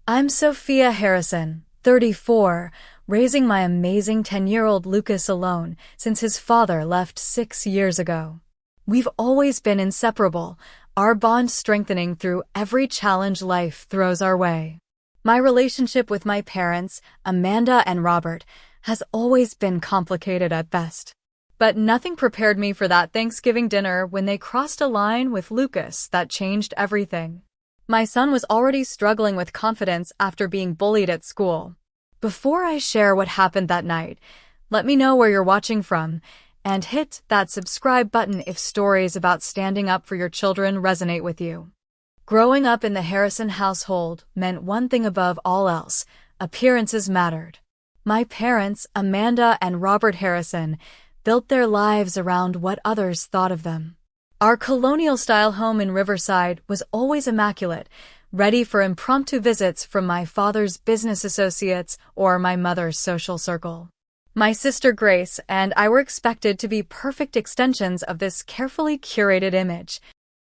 I'm Sophia Harrison, 34, raising my amazing 10-year-old Lucas alone since his father left 6 years ago. We've always been inseparable, our bond strengthening through every challenge life throws our way. My relationship with my parents, Amanda and Robert, has always been complicated at best. But nothing prepared me for that Thanksgiving dinner when they crossed a line with Lucas that changed everything. My son was already struggling with confidence after being bullied at school. Before I share what happened that night, let me know where you're watching from, and hit that subscribe button if stories about standing up for your children resonate with you. Growing up in the Harrison household meant one thing above all else: appearances mattered. My parents, Amanda and Robert Harrison, built their lives around what others thought of them. Our colonial-style home in Riverside was always immaculate, ready for impromptu visits from my father's business associates or my mother's social circle. My sister Grace and I were expected to be perfect extensions of this carefully curated image.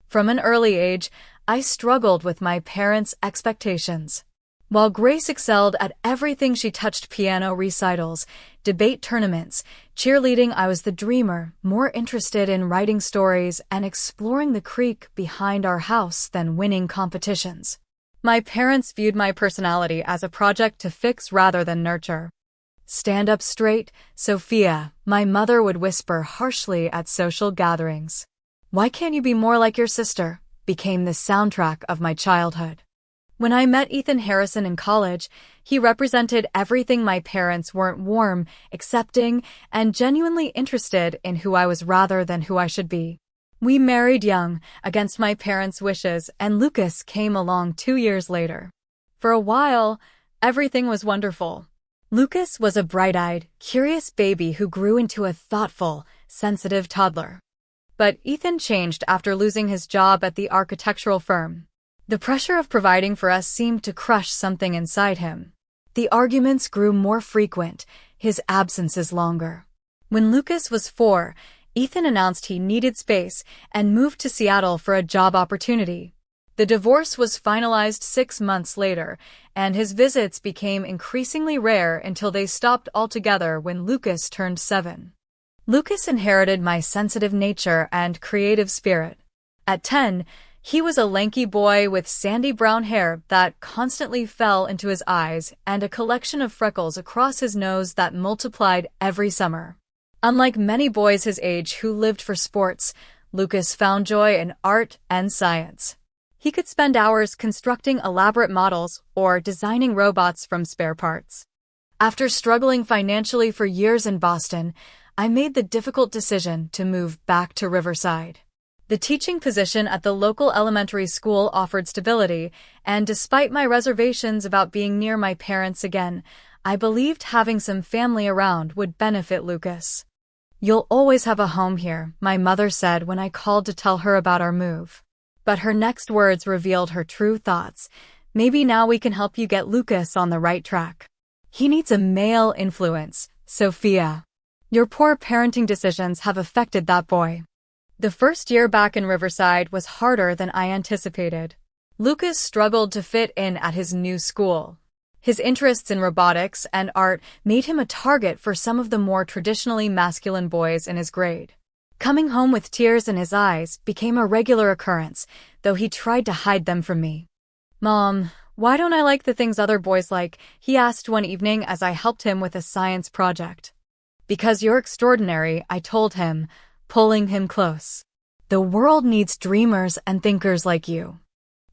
From an early age, I struggled with my parents' expectations. While Grace excelled at everything she touched: piano recitals, debate tournaments, cheerleading, I was the dreamer, more interested in writing stories and exploring the creek behind our house than winning competitions. My parents viewed my personality as a project to fix rather than nurture. "Stand up straight, Sophia," my mother would whisper harshly at social gatherings. "Why can't you be more like your sister?" became the soundtrack of my childhood. When I met Ethan Harrison in college, he represented everything my parents weren't: warm, accepting, and genuinely interested in who I was rather than who I should be. We married young, against my parents' wishes, and Lucas came along 2 years later. For a while, everything was wonderful. Lucas was a bright-eyed, curious baby who grew into a thoughtful, sensitive toddler. But Ethan changed after losing his job at the architectural firm. The pressure of providing for us seemed to crush something inside him. The arguments grew more frequent, his absences longer. When Lucas was 4, Ethan announced he needed space and moved to Seattle for a job opportunity. The divorce was finalized 6 months later, and his visits became increasingly rare until they stopped altogether when Lucas turned 7. Lucas inherited my sensitive nature and creative spirit. At 10, he was a lanky boy with sandy brown hair that constantly fell into his eyes and a collection of freckles across his nose that multiplied every summer. Unlike many boys his age who lived for sports, Lucas found joy in art and science. He could spend hours constructing elaborate models or designing robots from spare parts. After struggling financially for years in Boston, I made the difficult decision to move back to Riverside. The teaching position at the local elementary school offered stability, and despite my reservations about being near my parents again, I believed having some family around would benefit Lucas. "You'll always have a home here," my mother said when I called to tell her about our move. But her next words revealed her true thoughts. "Maybe now we can help you get Lucas on the right track. He needs a male influence, Sophia. Your poor parenting decisions have affected that boy." The first year back in Riverside was harder than I anticipated. Lucas struggled to fit in at his new school. His interests in robotics and art made him a target for some of the more traditionally masculine boys in his grade. Coming home with tears in his eyes became a regular occurrence, though he tried to hide them from me. "Mom, why don't I like the things other boys like?" he asked one evening as I helped him with a science project. "Because you're extraordinary," I told him, pulling him close. "The world needs dreamers and thinkers like you."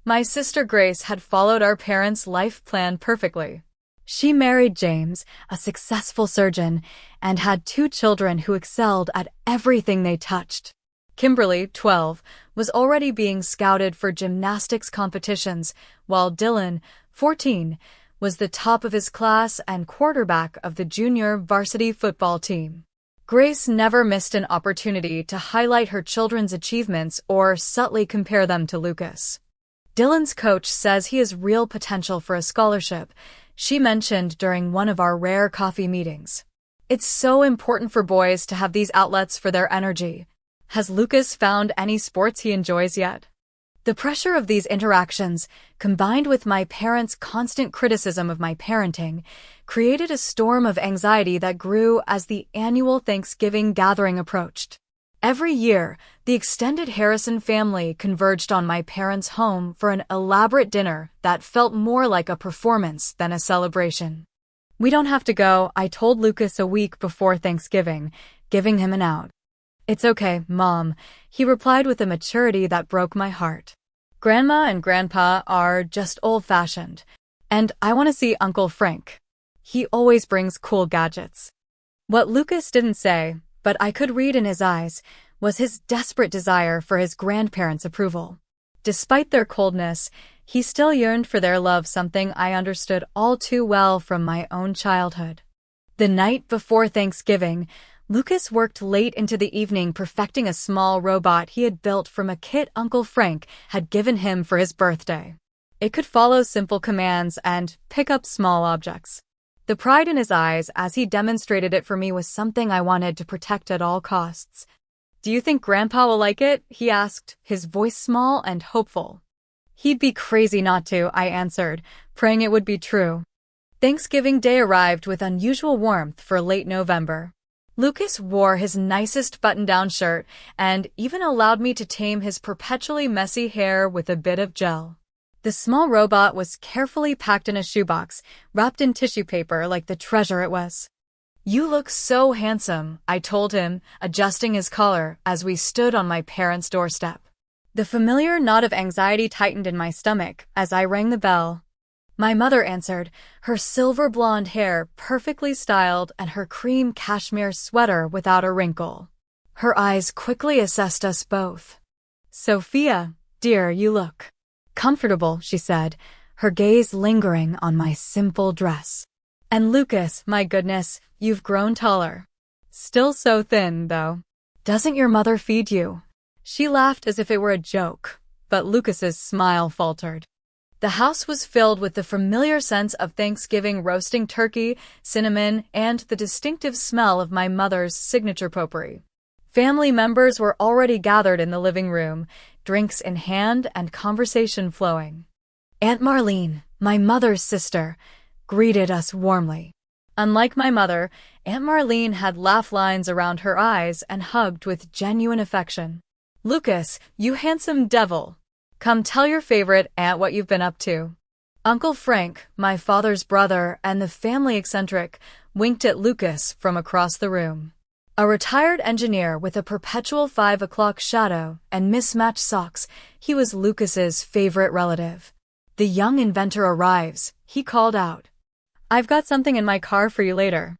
My sister Grace had followed our parents' life plan perfectly. She married James, a successful surgeon, and had 2 children who excelled at everything they touched. Kimberly, 12, was already being scouted for gymnastics competitions, while Dylan, 14, was the top of his class and quarterback of the junior varsity football team. Grace never missed an opportunity to highlight her children's achievements or subtly compare them to Lucas. "Dylan's coach says he has real potential for a scholarship," she mentioned during one of our rare coffee meetings. "It's so important for boys to have these outlets for their energy. Has Lucas found any sports he enjoys yet?" The pressure of these interactions, combined with my parents' constant criticism of my parenting, created a storm of anxiety that grew as the annual Thanksgiving gathering approached. Every year, the extended Harrison family converged on my parents' home for an elaborate dinner that felt more like a performance than a celebration. "We don't have to go," I told Lucas a week before Thanksgiving, giving him an out. "It's okay, Mom," he replied with a maturity that broke my heart. "Grandma and Grandpa are just old-fashioned, and I want to see Uncle Frank. He always brings cool gadgets." What Lucas didn't say, but I could read in his eyes, was his desperate desire for his grandparents' approval. Despite their coldness, he still yearned for their love, something I understood all too well from my own childhood. The night before Thanksgiving, Lucas worked late into the evening perfecting a small robot he had built from a kit Uncle Frank had given him for his birthday. It could follow simple commands and pick up small objects. The pride in his eyes as he demonstrated it for me was something I wanted to protect at all costs. "Do you think Grandpa will like it?" he asked, his voice small and hopeful. "He'd be crazy not to," I answered, praying it would be true. Thanksgiving Day arrived with unusual warmth for late November. Lucas wore his nicest button-down shirt and even allowed me to tame his perpetually messy hair with a bit of gel. The small robot was carefully packed in a shoebox, wrapped in tissue paper like the treasure it was. "You look so handsome," I told him, adjusting his collar as we stood on my parents' doorstep. The familiar knot of anxiety tightened in my stomach as I rang the bell. My mother answered, her silver blonde hair perfectly styled and her cream cashmere sweater without a wrinkle. Her eyes quickly assessed us both. "Sophia, dear, you look comfortable," she said, her gaze lingering on my simple dress. "And Lucas, my goodness, you've grown taller. Still so thin, though. Doesn't your mother feed you?" She laughed as if it were a joke, but Lucas's smile faltered. The house was filled with the familiar sense of Thanksgiving roasting turkey, cinnamon, and the distinctive smell of my mother's signature potpourri. Family members were already gathered in the living room, drinks in hand and conversation flowing. Aunt Marlene, my mother's sister, greeted us warmly. Unlike my mother, Aunt Marlene had laugh lines around her eyes and hugged with genuine affection. "Lucas, you handsome devil. Come tell your favorite aunt what you've been up to." Uncle Frank, my father's brother and the family eccentric, winked at Lucas from across the room. A retired engineer with a perpetual 5 o'clock shadow and mismatched socks, he was Lucas's favorite relative. "The young inventor arrives," he called out. "I've got something in my car for you later."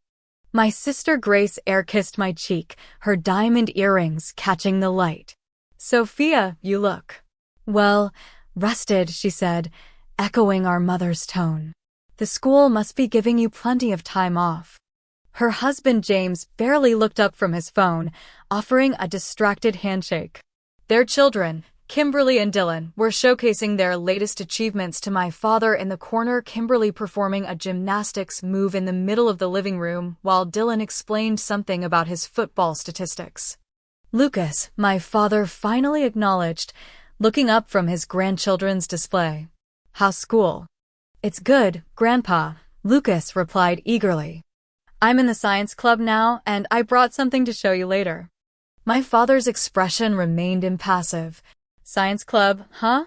My sister Grace air-kissed my cheek, her diamond earrings catching the light. "Sophia, you look well rested," she said, echoing our mother's tone. "The school must be giving you plenty of time off." Her husband James barely looked up from his phone, offering a distracted handshake. Their children, Kimberly and Dylan, were showcasing their latest achievements to my father in the corner, Kimberly performing a gymnastics move in the middle of the living room while Dylan explained something about his football statistics. "Lucas," my father finally acknowledged, looking up from his grandchildren's display. "How's school?" "It's good, Grandpa," Lucas replied eagerly. "I'm in the science club now, and I brought something to show you later." My father's expression remained impassive. "Science club, huh?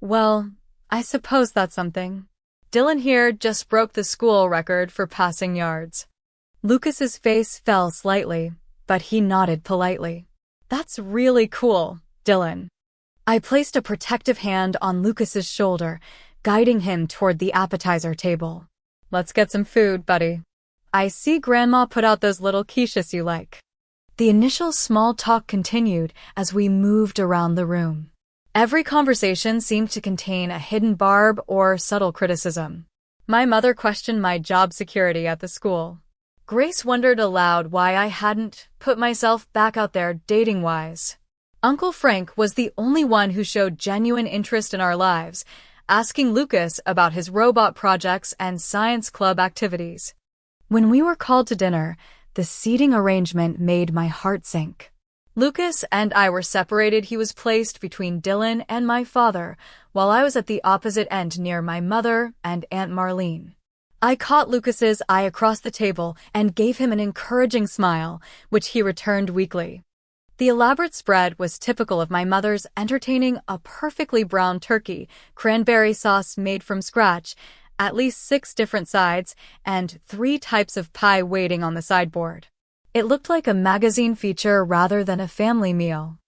Well, I suppose that's something." "Dylan here just broke the school record for passing yards." Lucas's face fell slightly, but he nodded politely. "That's really cool, Dylan." I placed a protective hand on Lucas's shoulder, guiding him toward the appetizer table. "Let's get some food, buddy. I see Grandma put out those little quiches you like." The initial small talk continued as we moved around the room. Every conversation seemed to contain a hidden barb or subtle criticism. My mother questioned my job security at the school. Grace wondered aloud why I hadn't put myself back out there dating-wise. Uncle Frank was the only one who showed genuine interest in our lives, asking Lucas about his robot projects and science club activities. When we were called to dinner, the seating arrangement made my heart sink. Lucas and I were separated. He was placed between Dylan and my father, while I was at the opposite end near my mother and Aunt Marlene. I caught Lucas's eye across the table and gave him an encouraging smile, which he returned weakly. The elaborate spread was typical of my mother's, entertaining a perfectly brown turkey, cranberry sauce made from scratch, at least 6 different sides, and 3 types of pie waiting on the sideboard. It looked like a magazine feature rather than a family meal.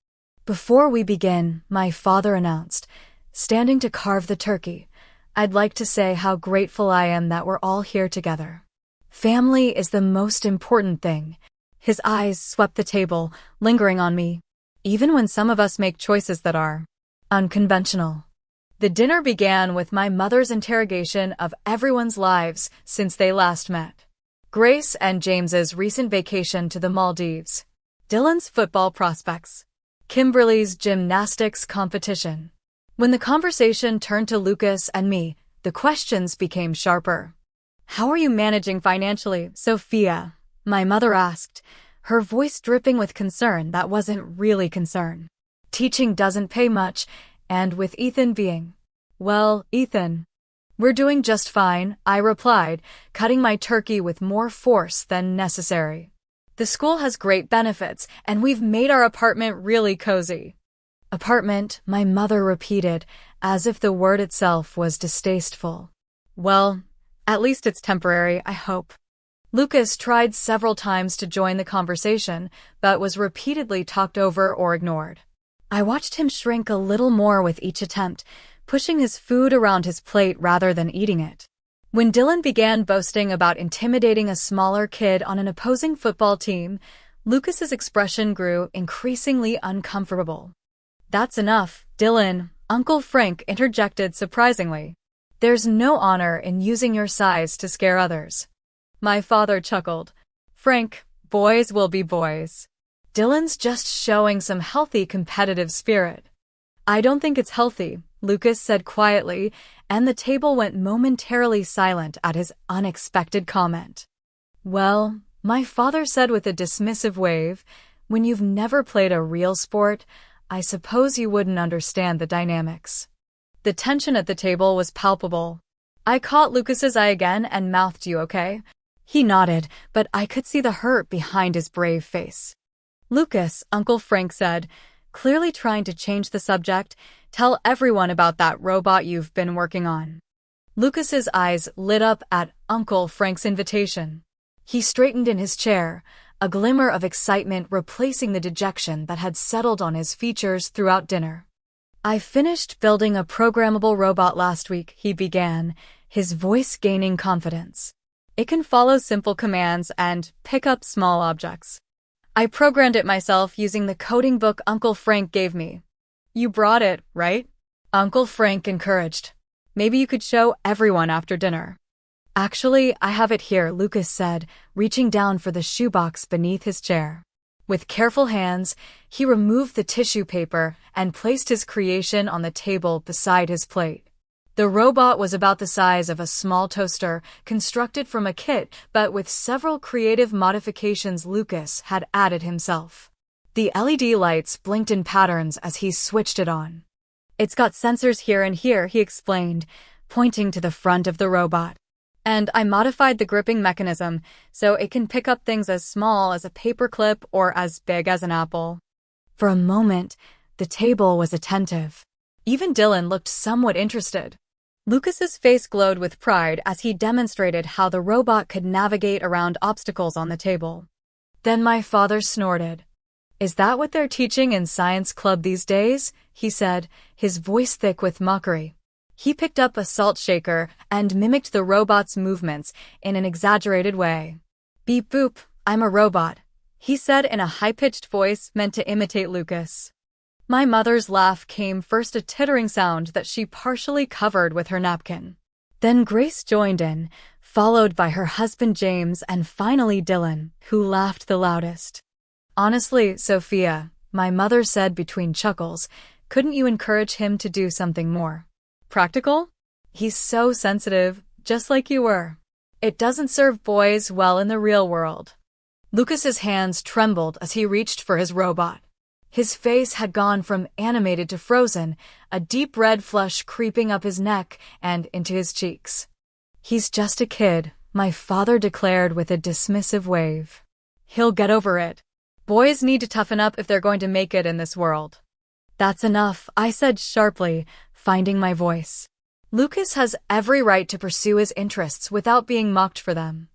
Before we begin, my father announced, standing to carve the turkey, I'd like to say how grateful I am that we're all here together. Family is the most important thing. His eyes swept the table, lingering on me, even when some of us make choices that are unconventional. The dinner began with my mother's interrogation of everyone's lives since they last met. Grace and James's recent vacation to the Maldives. Dylan's football prospects. Kimberly's gymnastics competition. When the conversation turned to Lucas and me, the questions became sharper. How are you managing financially, Sophia? My mother asked, her voice dripping with concern that wasn't really concern. Teaching doesn't pay much, and with Ethan being, well, Ethan. We're doing just fine, I replied, cutting my turkey with more force than necessary. The school has great benefits, and we've made our apartment really cozy. Apartment, my mother repeated, as if the word itself was distasteful. Well, at least it's temporary, I hope. Lucas tried several times to join the conversation, but was repeatedly talked over or ignored. I watched him shrink a little more with each attempt, pushing his food around his plate rather than eating it. When Dylan began boasting about intimidating a smaller kid on an opposing football team, Lucas's expression grew increasingly uncomfortable. That's enough, Dylan, Uncle Frank interjected surprisingly. There's no honor in using your size to scare others. My father chuckled. Frank, boys will be boys. Dylan's just showing some healthy competitive spirit. I don't think it's healthy, Lucas said quietly, and the table went momentarily silent at his unexpected comment. Well, my father said with a dismissive wave, when you've never played a real sport, I suppose you wouldn't understand the dynamics. The tension at the table was palpable. I caught Lucas's eye again and mouthed, you okay? He nodded, but I could see the hurt behind his brave face. Lucas, Uncle Frank said, clearly trying to change the subject, tell everyone about that robot you've been working on. Lucas's eyes lit up at Uncle Frank's invitation. He straightened in his chair, a glimmer of excitement replacing the dejection that had settled on his features throughout dinner. I finished building a programmable robot last week, he began, his voice gaining confidence. It can follow simple commands and pick up small objects. I programmed it myself using the coding book Uncle Frank gave me. You brought it, right? Uncle Frank encouraged. Maybe you could show everyone after dinner. Actually, I have it here, Lucas said, reaching down for the shoebox beneath his chair. With careful hands, he removed the tissue paper and placed his creation on the table beside his plate. The robot was about the size of a small toaster, constructed from a kit, but with several creative modifications Lucas had added himself. The LED lights blinked in patterns as he switched it on. It's got sensors here and here, he explained, pointing to the front of the robot. And I modified the gripping mechanism so it can pick up things as small as a paperclip or as big as an apple. For a moment, the table was attentive. Even Dylan looked somewhat interested. Lucas's face glowed with pride as he demonstrated how the robot could navigate around obstacles on the table. Then my father snorted. Is that what they're teaching in science club these days? He said, his voice thick with mockery. He picked up a salt shaker and mimicked the robot's movements in an exaggerated way. Beep boop, I'm a robot, he said in a high-pitched voice meant to imitate Lucas. My mother's laugh came first, a tittering sound that she partially covered with her napkin. Then Grace joined in, followed by her husband James and finally Dylan, who laughed the loudest. Honestly, Sophia, my mother said between chuckles, couldn't you encourage him to do something more practical? He's so sensitive, just like you were. It doesn't serve boys well in the real world. Lucas's hands trembled as he reached for his robot. His face had gone from animated to frozen, a deep red flush creeping up his neck and into his cheeks. "He's just a kid," my father declared with a dismissive wave. "He'll get over it. Boys need to toughen up if they're going to make it in this world." "That's enough," I said sharply, finding my voice. "Lucas has every right to pursue his interests without being mocked for them."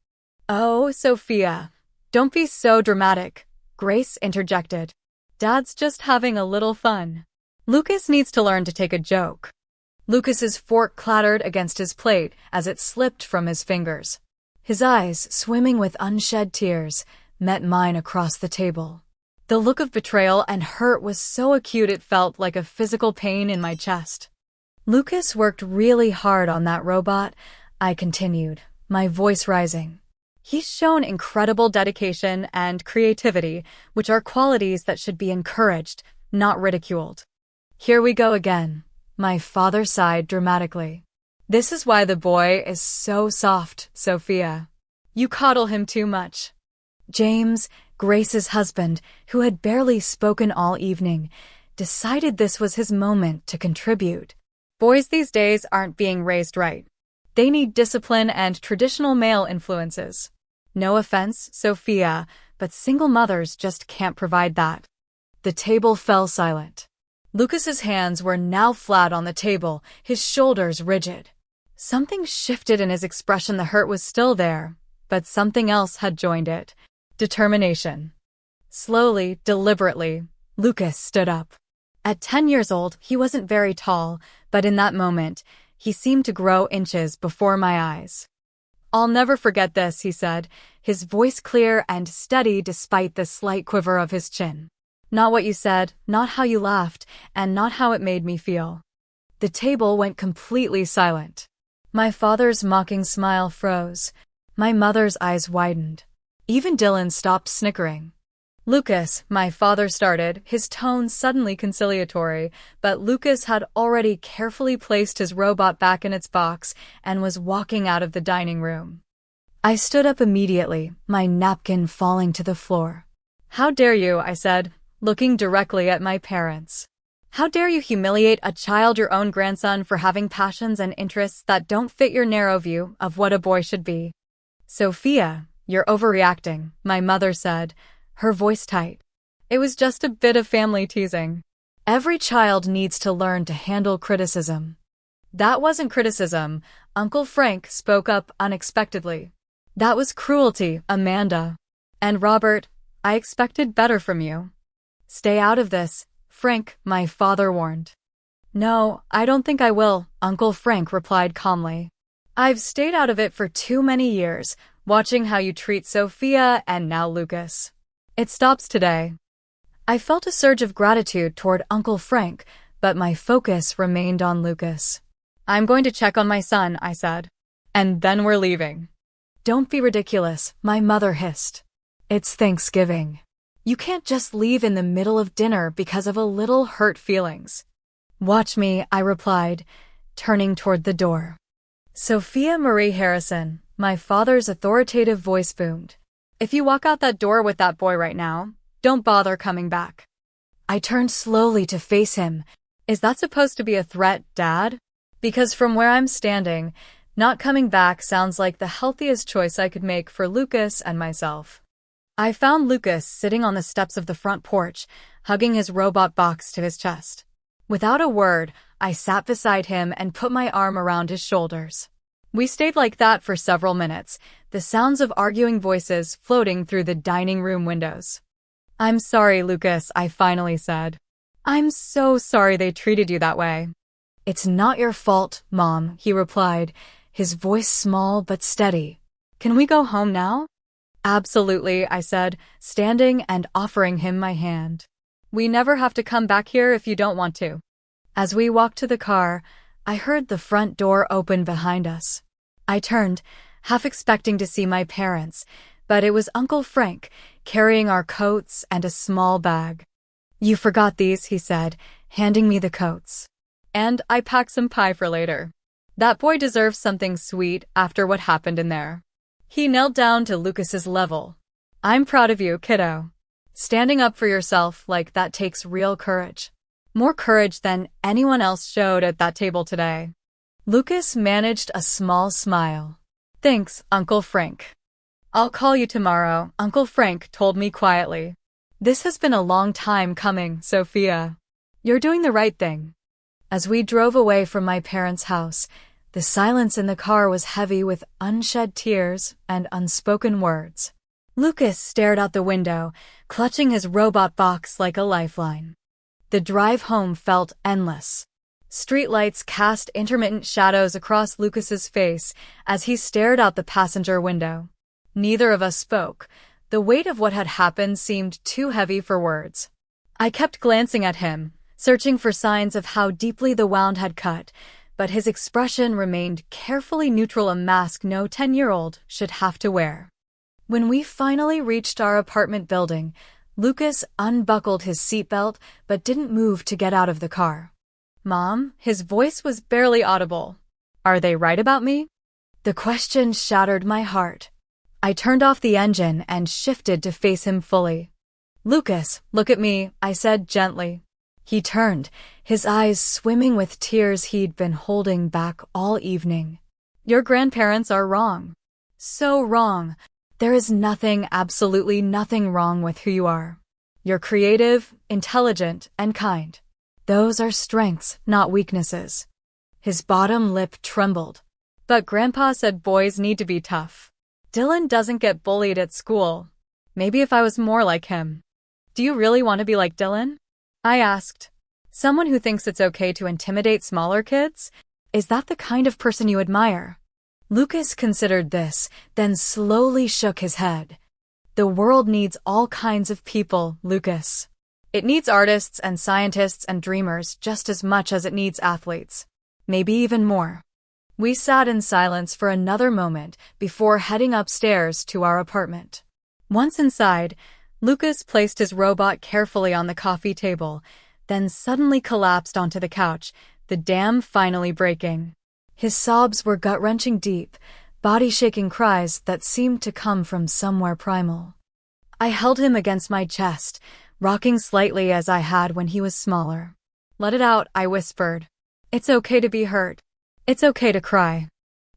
"Oh, Sophia, don't be so dramatic," Grace interjected. "Dad's just having a little fun. Lucas needs to learn to take a joke." Lucas's fork clattered against his plate as it slipped from his fingers. His eyes, swimming with unshed tears, met mine across the table. The look of betrayal and hurt was so acute it felt like a physical pain in my chest. "Lucas worked really hard on that robot," I continued, my voice rising. "He's shown incredible dedication and creativity, which are qualities that should be encouraged, not ridiculed." "Here we go again," my father sighed dramatically. "This is why the boy is so soft, Sophia. You coddle him too much." James, Grace's husband, who had barely spoken all evening, decided this was his moment to contribute. "Boys these days aren't being raised right. They need discipline and traditional male influences. No offense, Sophia, but single mothers just can't provide that." The table fell silent. Lucas's hands were now flat on the table, his shoulders rigid. Something shifted in his expression. The hurt was still there, but something else had joined it. Determination. Slowly, deliberately, Lucas stood up. At 10 years old, he wasn't very tall, but in that moment, he seemed to grow inches before my eyes. "I'll never forget this," he said, his voice clear and steady despite the slight quiver of his chin. "Not what you said, not how you laughed, and not how it made me feel." The table went completely silent. My father's mocking smile froze. My mother's eyes widened. Even Dylan stopped snickering. "Lucas," my father started, his tone suddenly conciliatory, but Lucas had already carefully placed his robot back in its box and was walking out of the dining room. I stood up immediately, my napkin falling to the floor. "How dare you," I said, looking directly at my parents. "How dare you humiliate a child, your own grandson, for having passions and interests that don't fit your narrow view of what a boy should be?" "Sophia, you're overreacting," my mother said, her voice tight. "It was just a bit of family teasing. Every child needs to learn to handle criticism." "That wasn't criticism," Uncle Frank spoke up unexpectedly. "That was cruelty, Amanda. And Robert, I expected better from you." "Stay out of this, Frank," my father warned. "No, I don't think I will," Uncle Frank replied calmly. "I've stayed out of it for too many years, watching how you treat Sophia and now Lucas. It stops today." I felt a surge of gratitude toward Uncle Frank, but my focus remained on Lucas. "I'm going to check on my son," I said. "And then we're leaving." "Don't be ridiculous," my mother hissed. "It's Thanksgiving. You can't just leave in the middle of dinner because of a little hurt feelings." "Watch me," I replied, turning toward the door. "Sophia Marie Harrison," my father's authoritative voice boomed. "If you walk out that door with that boy right now, don't bother coming back." I turned slowly to face him. "Is that supposed to be a threat, Dad? Because from where I'm standing, not coming back sounds like the healthiest choice I could make for Lucas and myself." I found Lucas sitting on the steps of the front porch, hugging his robot box to his chest. Without a word, I sat beside him and put my arm around his shoulders. We stayed like that for several minutes, the sounds of arguing voices floating through the dining room windows. "I'm sorry, Lucas," I finally said. "I'm so sorry they treated you that way." "It's not your fault, Mom," he replied, his voice small but steady. "Can we go home now?" "Absolutely," I said, standing and offering him my hand. "We never have to come back here if you don't want to." As we walked to the car, I heard the front door open behind us. I turned, half expecting to see my parents, but it was Uncle Frank, carrying our coats and a small bag. "You forgot these," he said, handing me the coats. "And I packed some pie for later. That boy deserves something sweet after what happened in there." He knelt down to Lucas's level. "I'm proud of you, kiddo." Standing up for yourself like that takes real courage. More courage than anyone else showed at that table today. Lucas managed a small smile. Thanks, Uncle Frank. I'll call you tomorrow, Uncle Frank told me quietly. This has been a long time coming, Sophia. You're doing the right thing. As we drove away from my parents' house, the silence in the car was heavy with unshed tears and unspoken words. Lucas stared out the window, clutching his robot box like a lifeline. The drive home felt endless. Streetlights cast intermittent shadows across Lucas's face as he stared out the passenger window. Neither of us spoke. The weight of what had happened seemed too heavy for words. I kept glancing at him, searching for signs of how deeply the wound had cut, but his expression remained carefully neutral, a mask no 10-year-old should have to wear. When we finally reached our apartment building, Lucas unbuckled his seatbelt but didn't move to get out of the car. Mom, his voice was barely audible. Are they right about me? The question shattered my heart. I turned off the engine and shifted to face him fully. Lucas, look at me, I said gently. He turned, his eyes swimming with tears he'd been holding back all evening. Your grandparents are wrong. So wrong. There is nothing, absolutely nothing wrong with who you are. You're creative, intelligent, and kind. Those are strengths, not weaknesses. His bottom lip trembled. But Grandpa said boys need to be tough. Dylan doesn't get bullied at school. Maybe if I was more like him. Do you really want to be like Dylan? I asked. Someone who thinks it's okay to intimidate smaller kids? Is that the kind of person you admire? Lucas considered this, then slowly shook his head. The world needs all kinds of people, Lucas. It needs artists and scientists and dreamers just as much as it needs athletes. Maybe even more. We sat in silence for another moment before heading upstairs to our apartment. Once inside, Lucas placed his robot carefully on the coffee table, then suddenly collapsed onto the couch, the dam finally breaking. His sobs were gut-wrenching deep, body-shaking cries that seemed to come from somewhere primal. I held him against my chest, rocking slightly as I had when he was smaller. Let it out, I whispered. It's okay to be hurt. It's okay to cry.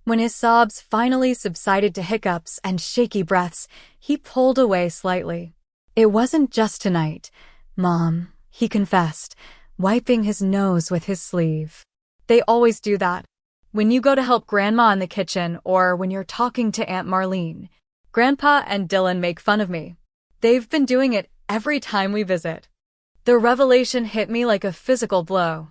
When his sobs finally subsided to hiccups and shaky breaths, he pulled away slightly. It wasn't just tonight, Mom, he confessed, wiping his nose with his sleeve. They always do that. When you go to help Grandma in the kitchen or when you're talking to Aunt Marlene. Grandpa and Dylan make fun of me. They've been doing it every time we visit. The revelation hit me like a physical blow.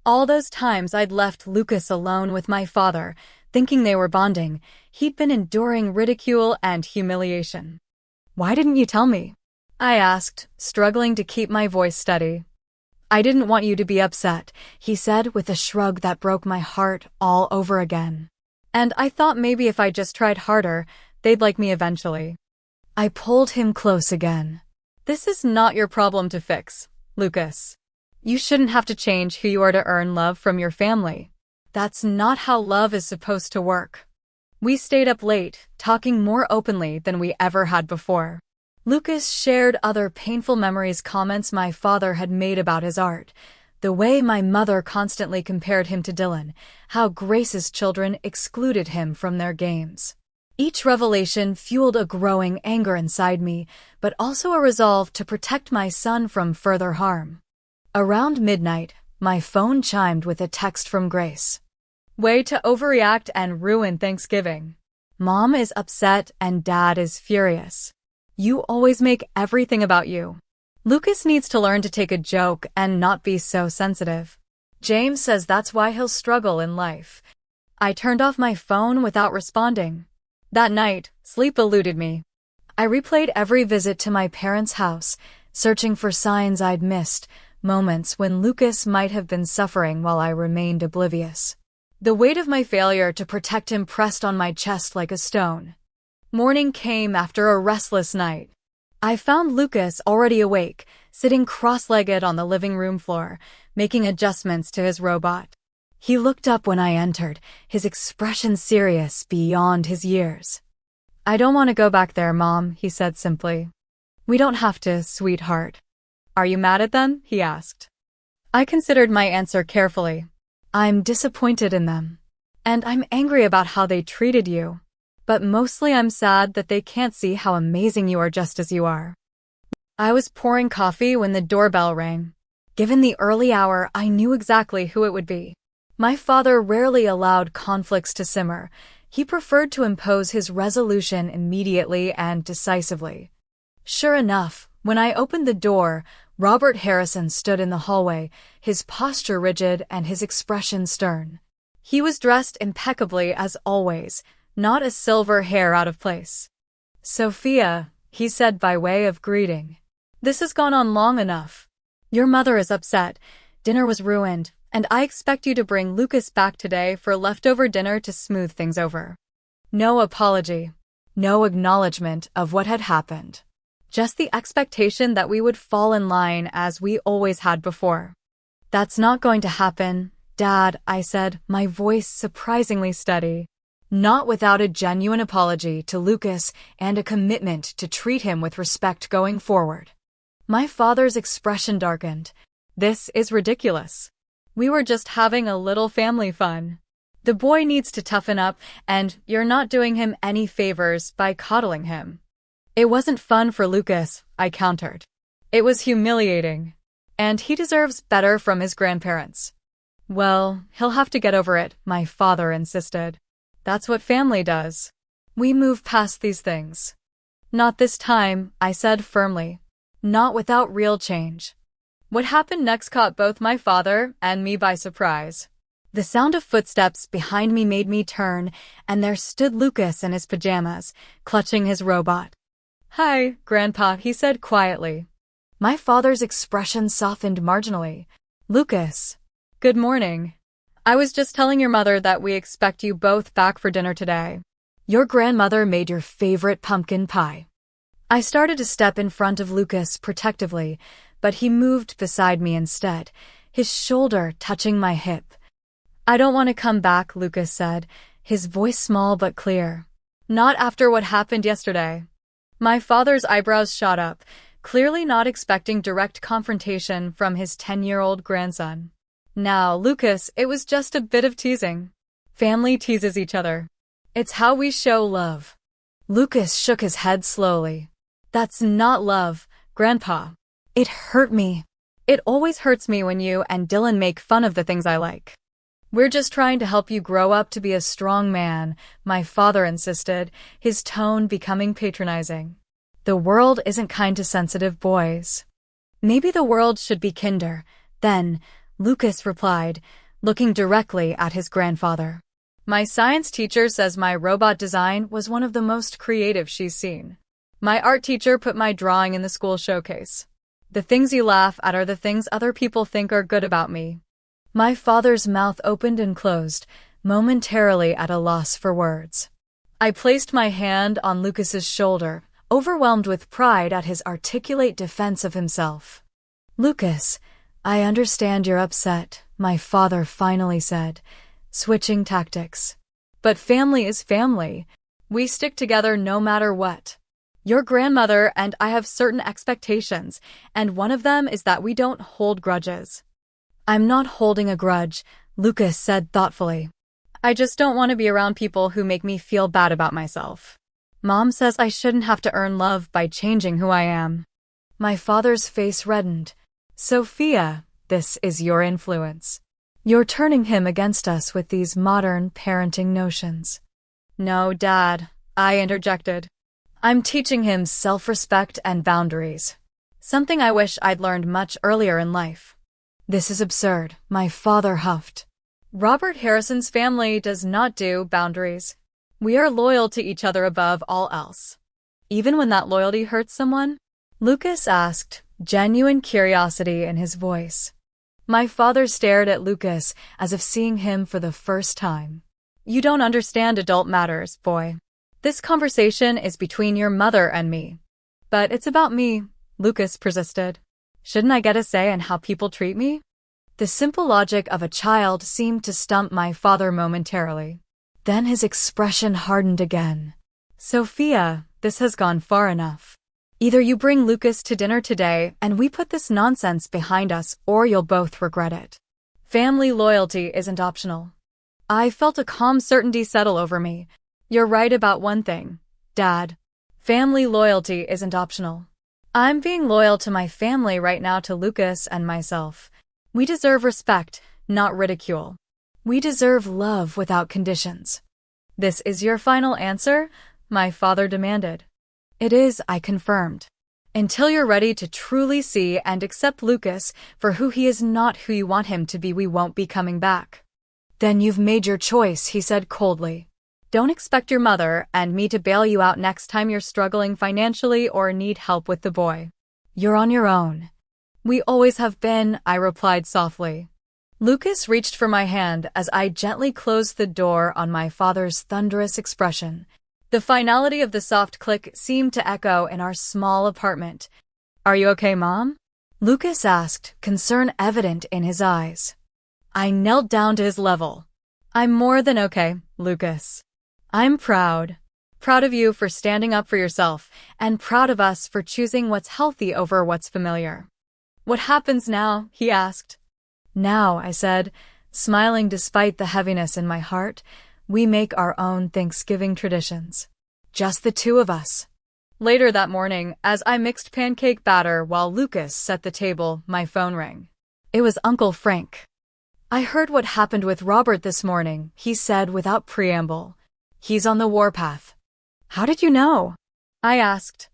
All those times I'd left Lucas alone with my father, thinking they were bonding, he'd been enduring ridicule and humiliation. Why didn't you tell me? I asked, struggling to keep my voice steady. I didn't want you to be upset, he said with a shrug that broke my heart all over again. And I thought maybe if I just tried harder, they'd like me eventually. I pulled him close again. This is not your problem to fix, Lucas. You shouldn't have to change who you are to earn love from your family. That's not how love is supposed to work. We stayed up late, talking more openly than we ever had before. Lucas shared other painful memories, comments my father had made about his art, the way my mother constantly compared him to Dylan, how Grace's children excluded him from their games. Each revelation fueled a growing anger inside me, but also a resolve to protect my son from further harm. Around midnight, my phone chimed with a text from Grace. Way to overreact and ruin Thanksgiving. Mom is upset and Dad is furious. You always make everything about you. Lucas needs to learn to take a joke and not be so sensitive. James says that's why he'll struggle in life. I turned off my phone without responding. That night, sleep eluded me. I replayed every visit to my parents' house, searching for signs I'd missed, moments when Lucas might have been suffering while I remained oblivious. The weight of my failure to protect him pressed on my chest like a stone. Morning came after a restless night. I found Lucas already awake, sitting cross-legged on the living room floor, making adjustments to his robot. He looked up when I entered, his expression serious beyond his years. I don't want to go back there, Mom, he said simply. We don't have to, sweetheart. Are you mad at them? He asked. I considered my answer carefully. I'm disappointed in them. And I'm angry about how they treated you. But mostly I'm sad that they can't see how amazing you are just as you are. I was pouring coffee when the doorbell rang. Given the early hour, I knew exactly who it would be. My father rarely allowed conflicts to simmer. He preferred to impose his resolution immediately and decisively. Sure enough, when I opened the door, Robert Harrison stood in the hallway, his posture rigid and his expression stern. He was dressed impeccably as always, not a silver hair out of place. Sophia, he said by way of greeting. This has gone on long enough. Your mother is upset. Dinner was ruined, and I expect you to bring Lucas back today for leftover dinner to smooth things over. No apology. No acknowledgement of what had happened. Just the expectation that we would fall in line as we always had before. That's not going to happen, Dad, I said, my voice surprisingly steady. Not without a genuine apology to Lucas and a commitment to treat him with respect going forward. My father's expression darkened. This is ridiculous. We were just having a little family fun. The boy needs to toughen up, and you're not doing him any favors by coddling him. It wasn't fun for Lucas, I countered. It was humiliating. And he deserves better from his grandparents. Well, he'll have to get over it, my father insisted. That's what family does. We move past these things. Not this time, I said firmly. Not without real change. What happened next caught both my father and me by surprise. The sound of footsteps behind me made me turn, and there stood Lucas in his pajamas, clutching his robot. Hi, Grandpa, he said quietly. My father's expression softened marginally. Lucas. Good morning. I was just telling your mother that we expect you both back for dinner today. Your grandmother made your favorite pumpkin pie. I started to step in front of Lucas protectively, but he moved beside me instead, his shoulder touching my hip. I don't want to come back, Lucas said, his voice small but clear. Not after what happened yesterday. My father's eyebrows shot up, clearly not expecting direct confrontation from his 10-year-old grandson. Now, Lucas, it was just a bit of teasing. Family teases each other. It's how we show love. Lucas shook his head slowly. That's not love, Grandpa. It hurt me. It always hurts me when you and Dylan make fun of the things I like. We're just trying to help you grow up to be a strong man, my father insisted, his tone becoming patronizing. The world isn't kind to sensitive boys. Maybe the world should be kinder. Then, Lucas replied, looking directly at his grandfather. My science teacher says my robot design was one of the most creative she's seen. My art teacher put my drawing in the school showcase. The things you laugh at are the things other people think are good about me. My father's mouth opened and closed, momentarily at a loss for words. I placed my hand on Lucas's shoulder, overwhelmed with pride at his articulate defense of himself. Lucas, I understand you're upset, my father finally said, switching tactics. But family is family. We stick together no matter what. Your grandmother and I have certain expectations, and one of them is that we don't hold grudges. I'm not holding a grudge, Lucas said thoughtfully. I just don't want to be around people who make me feel bad about myself. Mom says I shouldn't have to earn love by changing who I am. My father's face reddened. Sophia, this is your influence. You're turning him against us with these modern parenting notions. No, Dad, I interjected. I'm teaching him self-respect and boundaries. Something I wish I'd learned much earlier in life. This is absurd, my father huffed. Robert Harrison's family does not do boundaries. We are loyal to each other above all else. Even when that loyalty hurts someone? Lucas asked, genuine curiosity in his voice. My father stared at Lucas as if seeing him for the first time. You don't understand adult matters, boy. This conversation is between your mother and me. But it's about me, Lucas persisted. Shouldn't I get a say in how people treat me? The simple logic of a child seemed to stump my father momentarily. Then his expression hardened again. Sophia, this has gone far enough. Either you bring Lucas to dinner today and we put this nonsense behind us, or you'll both regret it. Family loyalty isn't optional. I felt a calm certainty settle over me. You're right about one thing, Dad. Family loyalty isn't optional. I'm being loyal to my family right now, to Lucas and myself. We deserve respect, not ridicule. We deserve love without conditions. This is your final answer? My father demanded. It is, I confirmed. Until you're ready to truly see and accept Lucas for who he is, not who you want him to be, we won't be coming back. Then you've made your choice, he said coldly. Don't expect your mother and me to bail you out next time you're struggling financially or need help with the boy. You're on your own. We always have been, I replied softly. Lucas reached for my hand as I gently closed the door on my father's thunderous expression. The finality of the soft click seemed to echo in our small apartment. Are you okay, Mom? Lucas asked, concern evident in his eyes. I knelt down to his level. I'm more than okay, Lucas. I'm proud. Proud of you for standing up for yourself, and proud of us for choosing what's healthy over what's familiar. What happens now? He asked. Now, I said, smiling despite the heaviness in my heart, we make our own Thanksgiving traditions. Just the two of us. Later that morning, as I mixed pancake batter while Lucas set the table, my phone rang. It was Uncle Frank. I heard what happened with Robert this morning, he said without preamble. He's on the warpath. How did you know? I asked.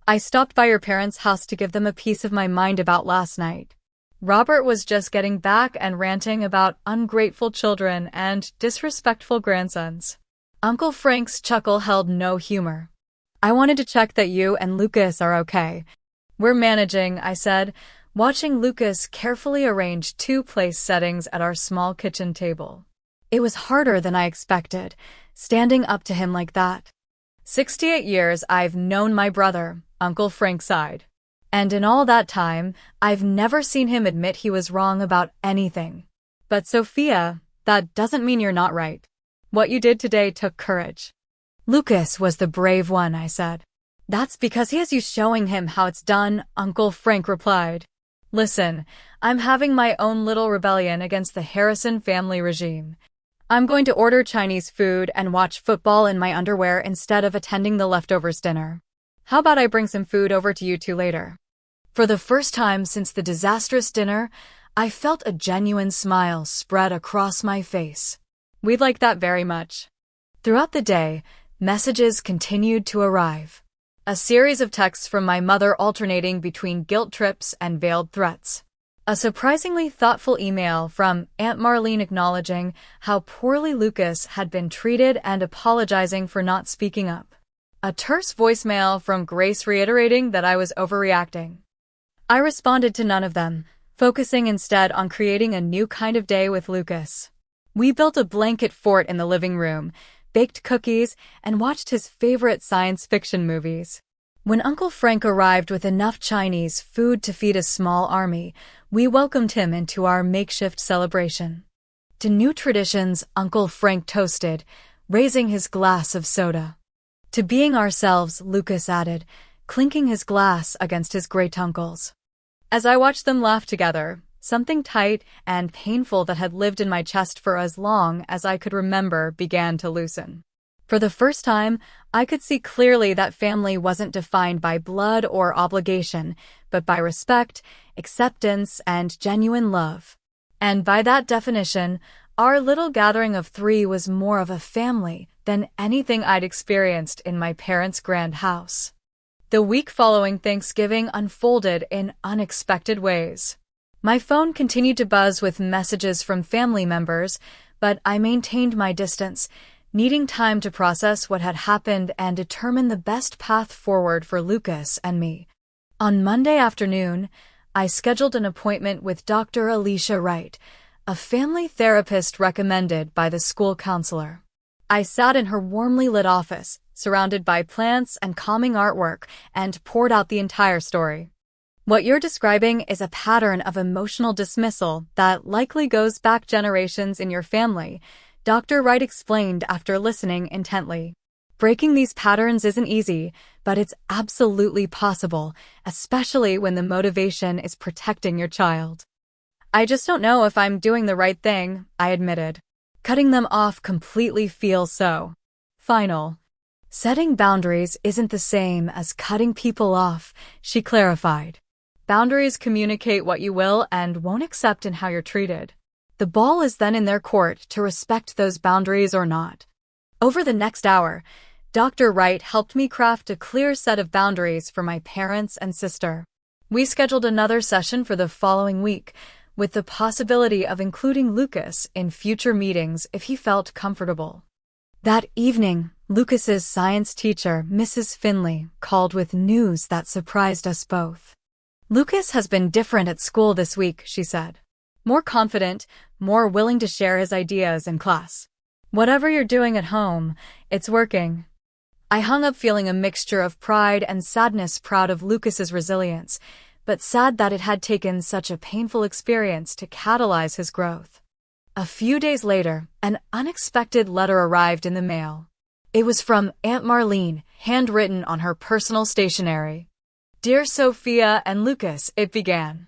I stopped by your parents' house to give them a piece of my mind about last night. Robert was just getting back and ranting about ungrateful children and disrespectful grandsons. Uncle Frank's chuckle held no humor. I wanted to check that you and Lucas are okay. We're managing, I said, watching Lucas carefully arrange two place settings at our small kitchen table. It was harder than I expected, standing up to him like that. 68 years I've known my brother, Uncle Frank sighed. And in all that time, I've never seen him admit he was wrong about anything. But Sophia, that doesn't mean you're not right. What you did today took courage. Lucas was the brave one, I said. That's because he has you showing him how it's done, Uncle Frank replied. Listen, I'm having my own little rebellion against the Harrison family regime. I'm going to order Chinese food and watch football in my underwear instead of attending the leftovers dinner. How about I bring some food over to you two later? For the first time since the disastrous dinner, I felt a genuine smile spread across my face. We'd like that very much. Throughout the day, messages continued to arrive. A series of texts from my mother alternating between guilt trips and veiled threats. A surprisingly thoughtful email from Aunt Marlene acknowledging how poorly Lucas had been treated and apologizing for not speaking up. A terse voicemail from Grace reiterating that I was overreacting. I responded to none of them, focusing instead on creating a new kind of day with Lucas. We built a blanket fort in the living room, baked cookies, and watched his favorite science fiction movies. When Uncle Frank arrived with enough Chinese food to feed a small army, we welcomed him into our makeshift celebration. To new traditions, Uncle Frank toasted, raising his glass of soda. To being ourselves, Lucas added, clinking his glass against his great-uncle's. As I watched them laugh together, something tight and painful that had lived in my chest for as long as I could remember began to loosen. For the first time, I could see clearly that family wasn't defined by blood or obligation, but by respect, acceptance, and genuine love. And by that definition, our little gathering of three was more of a family than anything I'd experienced in my parents' grand house. The week following Thanksgiving unfolded in unexpected ways. My phone continued to buzz with messages from family members, but I maintained my distance, needing time to process what had happened and determine the best path forward for Lucas and me. On Monday afternoon, I scheduled an appointment with Dr. Alicia Wright, a family therapist recommended by the school counselor. I sat in her warmly lit office, surrounded by plants and calming artwork, and poured out the entire story. What you're describing is a pattern of emotional dismissal that likely goes back generations in your family, Dr. Wright explained after listening intently. Breaking these patterns isn't easy, but it's absolutely possible, especially when the motivation is protecting your child. I just don't know if I'm doing the right thing, I admitted. Cutting them off completely feels so final. Setting boundaries isn't the same as cutting people off, she clarified. Boundaries communicate what you will and won't accept in how you're treated. The ball is then in their court to respect those boundaries or not. Over the next hour, Dr. Wright helped me craft a clear set of boundaries for my parents and sister. We scheduled another session for the following week, with the possibility of including Lucas in future meetings if he felt comfortable. That evening, Lucas's science teacher, Mrs. Finley, called with news that surprised us both. Lucas has been different at school this week, she said. More confident, more willing to share his ideas in class. Whatever you're doing at home, it's working. I hung up feeling a mixture of pride and sadness, proud of Lucas's resilience, but sad that it had taken such a painful experience to catalyze his growth. A few days later, an unexpected letter arrived in the mail. It was from Aunt Marlene, handwritten on her personal stationery. Dear Sophia and Lucas, it began.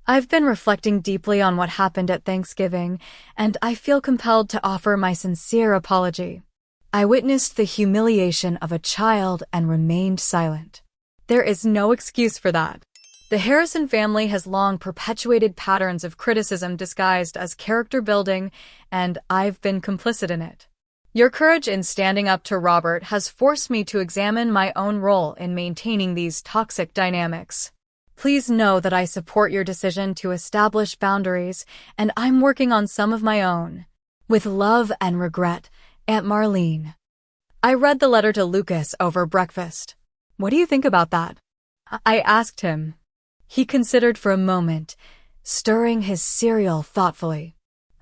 I've been reflecting deeply on what happened at Thanksgiving, and I feel compelled to offer my sincere apology. I witnessed the humiliation of a child and remained silent. There is no excuse for that. The Harrison family has long perpetuated patterns of criticism disguised as character building, and I've been complicit in it. Your courage in standing up to Robert has forced me to examine my own role in maintaining these toxic dynamics. Please know that I support your decision to establish boundaries, and I'm working on some of my own. With love and regret, Aunt Marlene. I read the letter to Lucas over breakfast. What do you think about that? I asked him. He considered for a moment, stirring his cereal thoughtfully.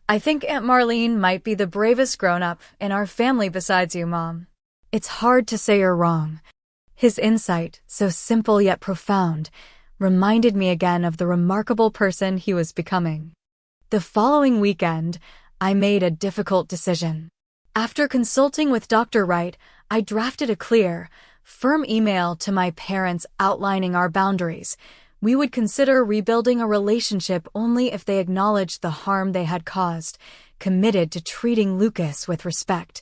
I think Aunt Marlene might be the bravest grown-up in our family besides you, Mom. It's hard to say you're wrong. His insight, so simple yet profound, reminded me again of the remarkable person he was becoming. The following weekend, I made a difficult decision. After consulting with Dr. Wright, I drafted a clear, firm email to my parents outlining our boundaries. We would consider rebuilding a relationship only if they acknowledged the harm they had caused, committed to treating Lucas with respect,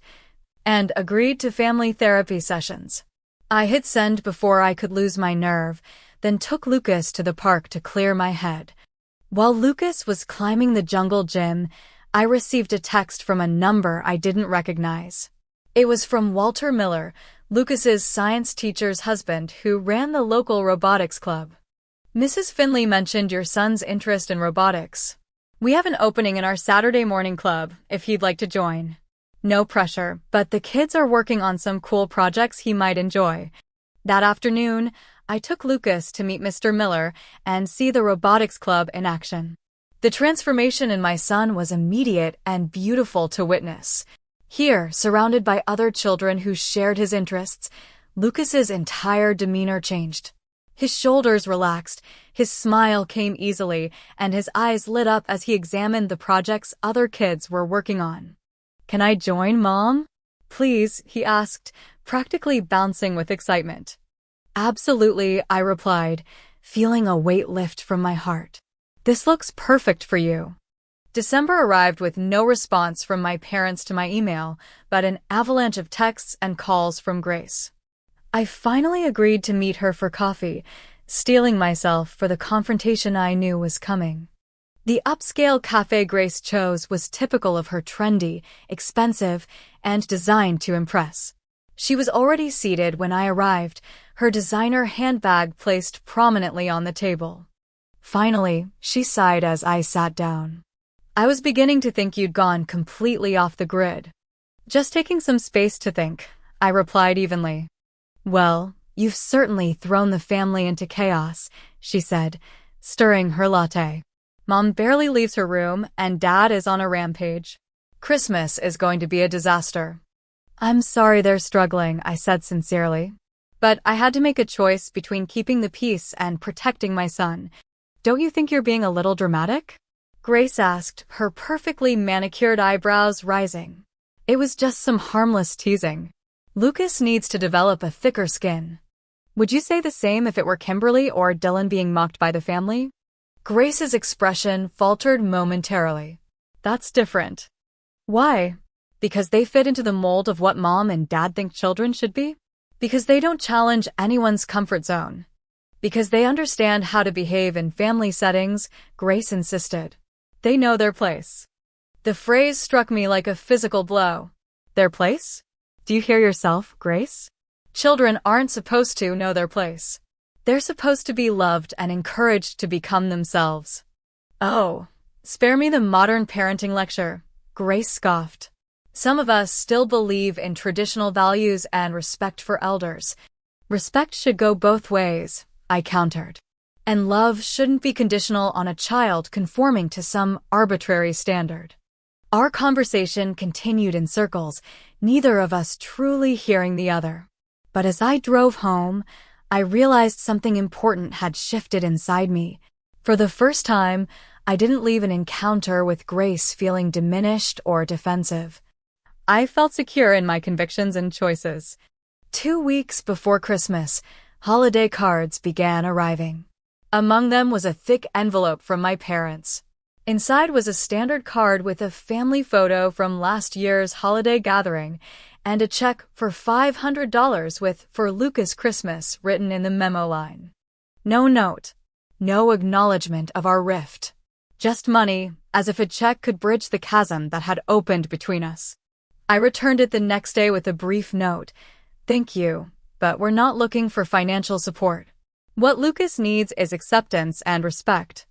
and agreed to family therapy sessions. I hit send before I could lose my nerve, then took Lucas to the park to clear my head. While Lucas was climbing the jungle gym, I received a text from a number I didn't recognize. It was from Walter Miller, Lucas's science teacher's husband who ran the local robotics club. Mrs. Finley mentioned your son's interest in robotics. We have an opening in our Saturday morning club, if he'd like to join. No pressure, but the kids are working on some cool projects he might enjoy. That afternoon, I took Lucas to meet Mr. Miller and see the robotics club in action. The transformation in my son was immediate and beautiful to witness. Here, surrounded by other children who shared his interests, Lucas's entire demeanor changed. His shoulders relaxed, his smile came easily, and his eyes lit up as he examined the projects other kids were working on. Can I join, Mom? Please, he asked, practically bouncing with excitement. Absolutely, I replied, feeling a weight lift from my heart. This looks perfect for you. December arrived with no response from my parents to my email, but an avalanche of texts and calls from Grace. I finally agreed to meet her for coffee, steeling myself for the confrontation I knew was coming. The upscale cafe Grace chose was typical of her, trendy, expensive, and designed to impress. She was already seated when I arrived, her designer handbag placed prominently on the table. Finally, she sighed as I sat down. I was beginning to think you'd gone completely off the grid. Just taking some space to think, I replied evenly. Well, you've certainly thrown the family into chaos, she said, stirring her latte. Mom barely leaves her room, and Dad is on a rampage. Christmas is going to be a disaster. I'm sorry they're struggling, I said sincerely. But I had to make a choice between keeping the peace and protecting my son. Don't you think you're being a little dramatic? Grace asked, her perfectly manicured eyebrows rising. It was just some harmless teasing. Lucas needs to develop a thicker skin. Would you say the same if it were Kimberly or Dylan being mocked by the family? Grace's expression faltered momentarily. That's different. Why? Because they fit into the mold of what mom and dad think children should be? Because they don't challenge anyone's comfort zone. Because they understand how to behave in family settings, Grace insisted. They know their place. The phrase struck me like a physical blow. Their place? Do you hear yourself, Grace? Children aren't supposed to know their place. They're supposed to be loved and encouraged to become themselves. Oh, spare me the modern parenting lecture, Grace scoffed. Some of us still believe in traditional values and respect for elders. Respect should go both ways, I countered. And love shouldn't be conditional on a child conforming to some arbitrary standard. Our conversation continued in circles, neither of us truly hearing the other. But as I drove home, I realized something important had shifted inside me. For the first time, I didn't leave an encounter with Grace feeling diminished or defensive. I felt secure in my convictions and choices. 2 weeks before Christmas, holiday cards began arriving. Among them was a thick envelope from my parents. Inside was a standard card with a family photo from last year's holiday gathering and a check for $500 with "For Lucas Christmas" written in the memo line. No note, no acknowledgement of our rift. Just money, as if a check could bridge the chasm that had opened between us. I returned it the next day with a brief note. Thank you, but we're not looking for financial support. What Lucas needs is acceptance and respect.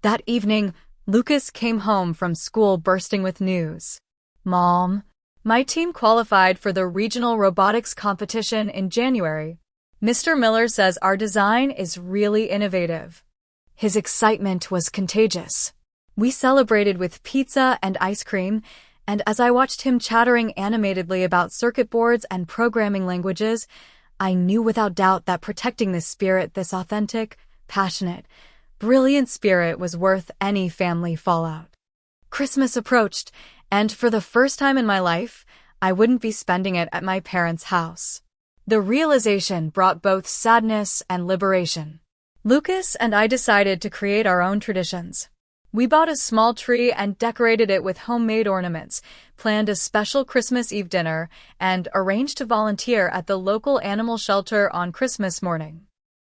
That evening, Lucas came home from school bursting with news. Mom, my team qualified for the regional robotics competition in January. Mr. Miller says our design is really innovative. His excitement was contagious. We celebrated with pizza and ice cream, and as I watched him chattering animatedly about circuit boards and programming languages, I knew without doubt that protecting this spirit, this authentic, passionate, brilliant spirit, was worth any family fallout. Christmas approached, and for the first time in my life, I wouldn't be spending it at my parents' house. The realization brought both sadness and liberation. Lucas and I decided to create our own traditions. We bought a small tree and decorated it with homemade ornaments, planned a special Christmas Eve dinner, and arranged to volunteer at the local animal shelter on Christmas morning.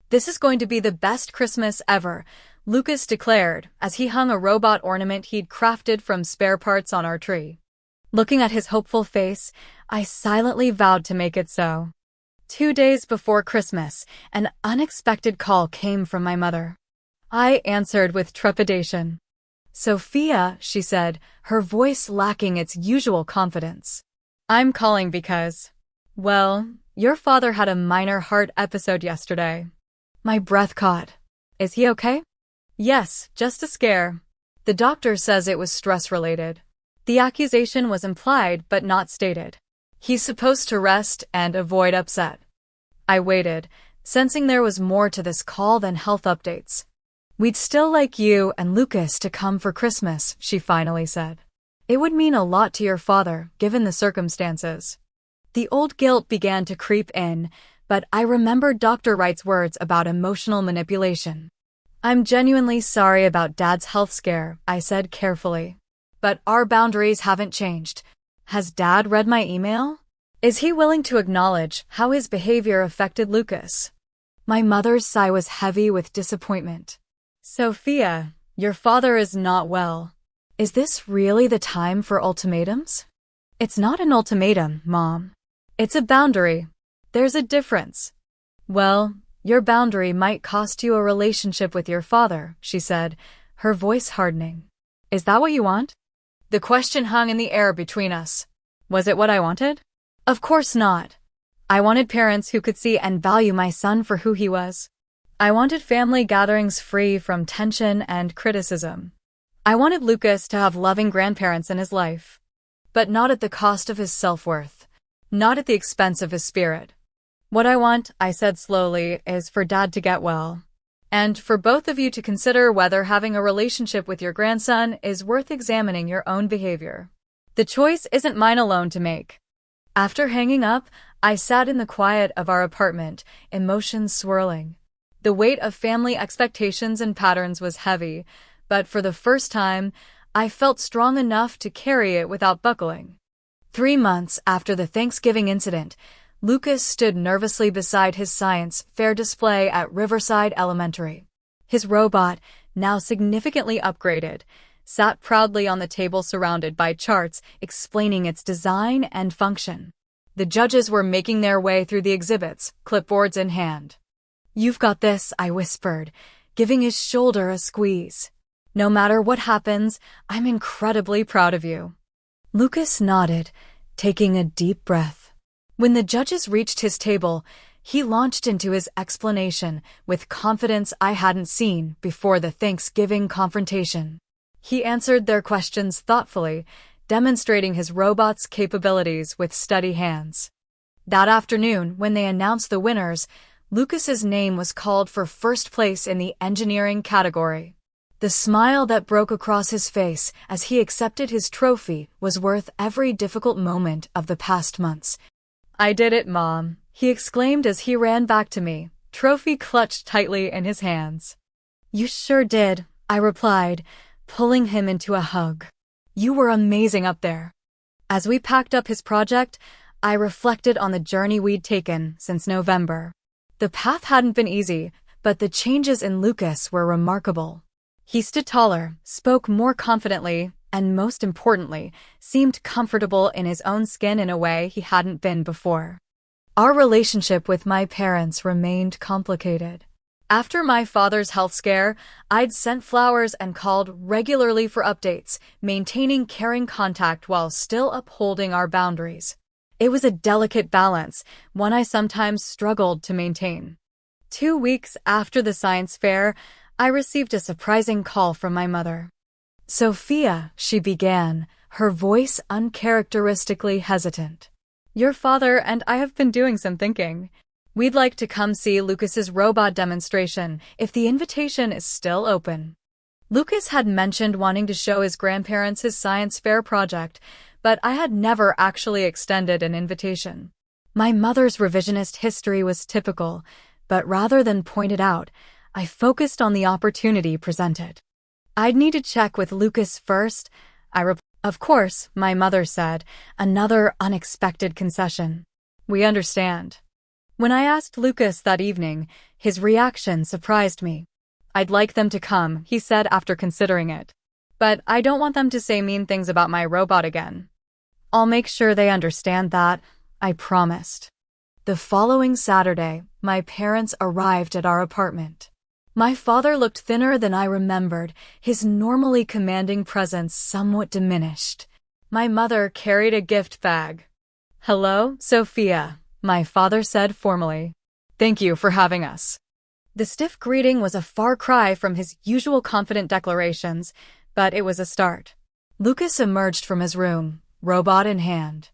This is going to be the best Christmas ever, Lucas declared as he hung a robot ornament he'd crafted from spare parts on our tree. Looking at his hopeful face, I silently vowed to make it so. 2 days before Christmas, an unexpected call came from my mother. I answered with trepidation. Sophia, she said, her voice lacking its usual confidence. I'm calling because, well, your father had a minor heart episode yesterday. My breath caught. Is he okay? Yes, just a scare. The doctor says it was stress-related. The accusation was implied but not stated. He's supposed to rest and avoid upset. I waited, sensing there was more to this call than health updates. We'd still like you and Lucas to come for Christmas, she finally said. It would mean a lot to your father, given the circumstances. The old guilt began to creep in, but I remembered Dr. Wright's words about emotional manipulation. I'm genuinely sorry about Dad's health scare, I said carefully. But our boundaries haven't changed. Has Dad read my email? Is he willing to acknowledge how his behavior affected Lucas? My mother's sigh was heavy with disappointment. Sophia, your father is not well. Is this really the time for ultimatums? It's not an ultimatum, Mom. It's a boundary. There's a difference. Well, your boundary might cost you a relationship with your father, she said, her voice hardening. Is that what you want? The question hung in the air between us. Was it what I wanted? Of course not. I wanted parents who could see and value my son for who he was. I wanted family gatherings free from tension and criticism. I wanted Lucas to have loving grandparents in his life. But not at the cost of his self-worth. Not at the expense of his spirit. What I want, I said slowly, is for Dad to get well. And for both of you to consider whether having a relationship with your grandson is worth examining your own behavior. The choice isn't mine alone to make. After hanging up, I sat in the quiet of our apartment, emotions swirling. The weight of family expectations and patterns was heavy, but for the first time, I felt strong enough to carry it without buckling. 3 months after the Thanksgiving incident, Lucas stood nervously beside his science fair display at Riverside Elementary. His robot, now significantly upgraded, sat proudly on the table surrounded by charts explaining its design and function. The judges were making their way through the exhibits, clipboards in hand. "You've got this," I whispered, giving his shoulder a squeeze. "No matter what happens, I'm incredibly proud of you." Lucas nodded, taking a deep breath. When the judges reached his table, he launched into his explanation with confidence I hadn't seen before the Thanksgiving confrontation. He answered their questions thoughtfully, demonstrating his robot's capabilities with steady hands. That afternoon, when they announced the winners, Lucas's name was called for first place in the engineering category. The smile that broke across his face as he accepted his trophy was worth every difficult moment of the past months. "I did it, Mom," he exclaimed as he ran back to me, trophy clutched tightly in his hands. "You sure did," I replied, pulling him into a hug. "You were amazing up there." As we packed up his project, I reflected on the journey we'd taken since November. The path hadn't been easy, but the changes in Lucas were remarkable. He stood taller, spoke more confidently, and most importantly, seemed comfortable in his own skin in a way he hadn't been before. Our relationship with my parents remained complicated. After my father's health scare, I'd sent flowers and called regularly for updates, maintaining caring contact while still upholding our boundaries. It was a delicate balance, one I sometimes struggled to maintain. 2 weeks after the science fair, I received a surprising call from my mother. "Sophia," she began, her voice uncharacteristically hesitant. "Your father and I have been doing some thinking. We'd like to come see Lucas's robot demonstration if the invitation is still open." Lucas had mentioned wanting to show his grandparents his science fair project, but I had never actually extended an invitation. My mother's revisionist history was typical, but rather than point it out, I focused on the opportunity presented. "I'd need to check with Lucas first," I replied. "Of course," my mother said, another unexpected concession. "We understand." When I asked Lucas that evening, his reaction surprised me. "I'd like them to come," he said after considering it. "But I don't want them to say mean things about my robot again." "I'll make sure they understand that," I promised. The following Saturday, my parents arrived at our apartment. My father looked thinner than I remembered, his normally commanding presence somewhat diminished. My mother carried a gift bag. "Hello, Sophia," my father said formally. "Thank you for having us." The stiff greeting was a far cry from his usual confident declarations, but it was a start. Lucas emerged from his room, robot in hand.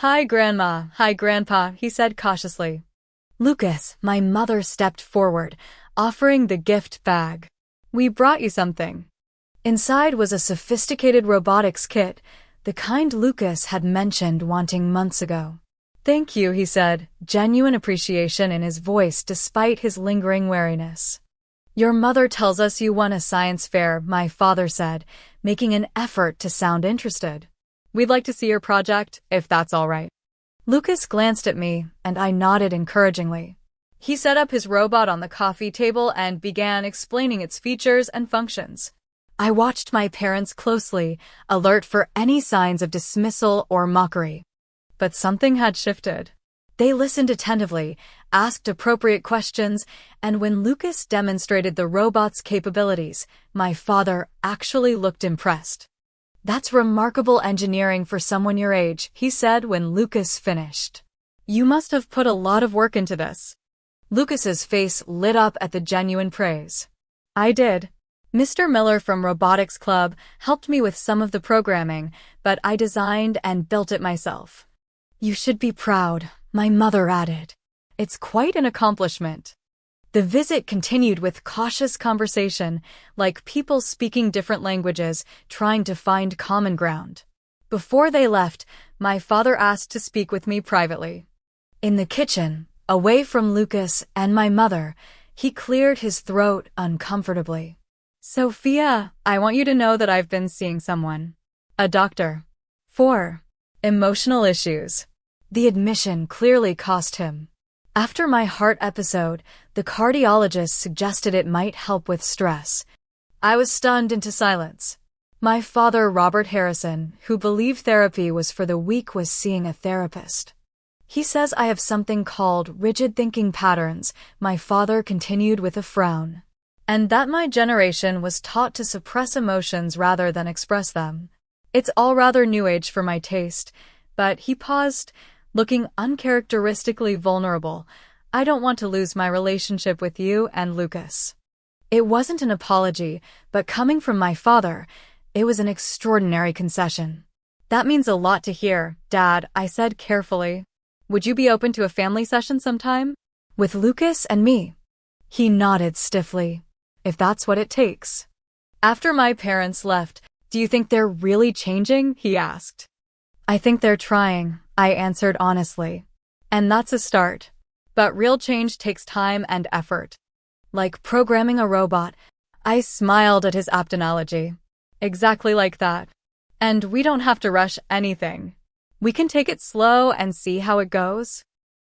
"Hi, Grandma. Hi, Grandpa," he said cautiously. "Lucas," my mother stepped forward, offering the gift bag. "We brought you something." Inside was a sophisticated robotics kit, the kind Lucas had mentioned wanting months ago. "Thank you," he said, genuine appreciation in his voice despite his lingering wariness. "Your mother tells us you won a science fair," my father said, making an effort to sound interested. "We'd like to see your project, if that's all right." Lucas glanced at me, and I nodded encouragingly. He set up his robot on the coffee table and began explaining its features and functions. I watched my parents closely, alert for any signs of dismissal or mockery. But something had shifted. They listened attentively, asked appropriate questions, and when Lucas demonstrated the robot's capabilities, my father actually looked impressed. "That's remarkable engineering for someone your age," he said when Lucas finished. "You must have put a lot of work into this." Lucas's face lit up at the genuine praise. "I did. Mr. Miller from Robotics Club helped me with some of the programming, but I designed and built it myself." "You should be proud," my mother added. "It's quite an accomplishment." The visit continued with cautious conversation, like people speaking different languages, trying to find common ground. Before they left, my father asked to speak with me privately. In the kitchen, away from Lucas and my mother, he cleared his throat uncomfortably. Sophia, I want you to know that I've been seeing someone. A doctor. For emotional issues. The admission clearly cost him. After my heart episode, the cardiologist suggested it might help with stress. I was stunned into silence. My father, Robert Harrison, who believed therapy was for the weak, was seeing a therapist. He says I have something called rigid thinking patterns, my father continued with a frown. And that my generation was taught to suppress emotions rather than express them. It's all rather new age for my taste, but he paused, looking uncharacteristically vulnerable. I don't want to lose my relationship with you and Lucas. It wasn't an apology, but coming from my father, it was an extraordinary concession. That means a lot to hear, Dad, I said carefully. Would you be open to a family session sometime? With Lucas and me? He nodded stiffly. If that's what it takes. After my parents left, do you think they're really changing? He asked. I think they're trying, I answered honestly. And that's a start. But real change takes time and effort. Like programming a robot. I smiled at his apt analogy. Exactly like that. And we don't have to rush anything. We can take it slow and see how it goes.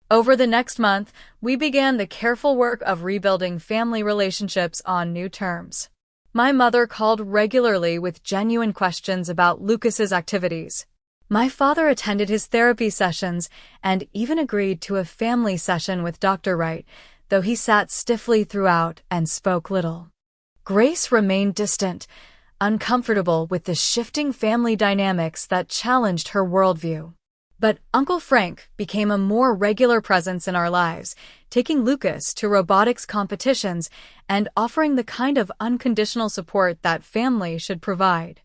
Over the next month, we began the careful work of rebuilding family relationships on new terms. My mother called regularly with genuine questions about Lucas's activities. My father attended his therapy sessions and even agreed to a family session with Dr. Wright, though he sat stiffly throughout and spoke little. Grace remained distant, uncomfortable with the shifting family dynamics that challenged her worldview. But Uncle Frank became a more regular presence in our lives, taking Lucas to robotics competitions and offering the kind of unconditional support that family should provide.